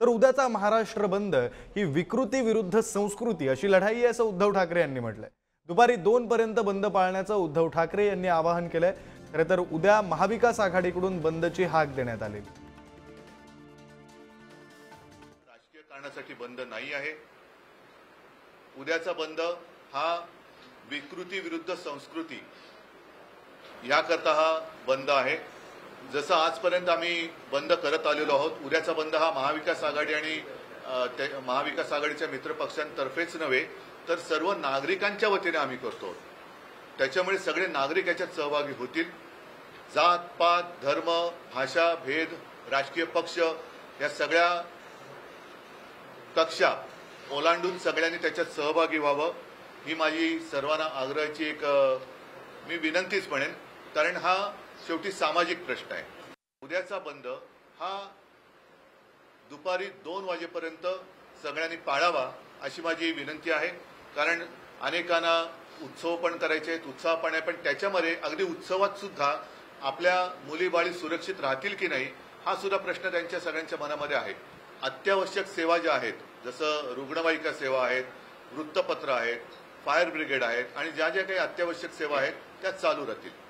तर उद्याचा महाराष्ट्र बंद ही विकृती विरुद्ध संस्कृती अशी लढाई आहे असं उद्धव ठाकरे यांनी म्हटलंय। दुपारी 2 पर्यंत बंद पाळण्याचं उद्धव ठाकरे यांनी आवाहन केलंय। खरं तर उद्या महाविकास आघाडीकडून बंदची हाक देण्यात आली। राजकीय कारणासाठी बंद नाही आहे। उद्याचा बंद हा विकृती विरुद्ध संस्कृती याकरता हा बंद आहे। जसं आजपर्यंत आम्ही बंद करत आलेलो आहोत, उद्याचा बंद हा महाविकास आघाडी आणि महाविकास आघाडीच्या मित्रपक्षांतर्फेच नव्हे तर सर्व नागरिकांच्या वतीने आम्ही करतो। त्याच्यामुळे सगळे नागरिक याच्यात सहभागी होतील। जात पात धर्म भाषा भेद राजकीय पक्ष या सगळ्या कक्षा ओलांडून सगळ्यांनी त्याच्यात सहभागी व्हावं ही माझी सर्वांना आग्रहाची एक मी विनंतीच म्हणेन, कारण हा शेवटी सामाजिक प्रश्न आहे। उद्याचा बंद हा दुपारी 2 वाजेपर्यंत सगळ्यांनी पाळावा अशी माझी विनंती आहे। कारण अनेकांना उत्सव पण करायचे आहेत, उत्साह पण आहे, पण त्याच्यामध्ये अगदी उत्सवात सुद्धा आपल्या मुलीबाळी सुरक्षित राहतील की नाही हा सुद्धा प्रश्न त्यांच्या सगळ्यांच्या मनामध्ये आहे। अत्यावश्यक सेवा ज्या आहेत, जसं रुग्णवाहिका सेवा आहेत, वृत्तपत्र आहेत, फायर ब्रिगेड आहेत आणि ज्या ज्या काही अत्यावश्यक सेवा आहेत त्या चालू राहतील।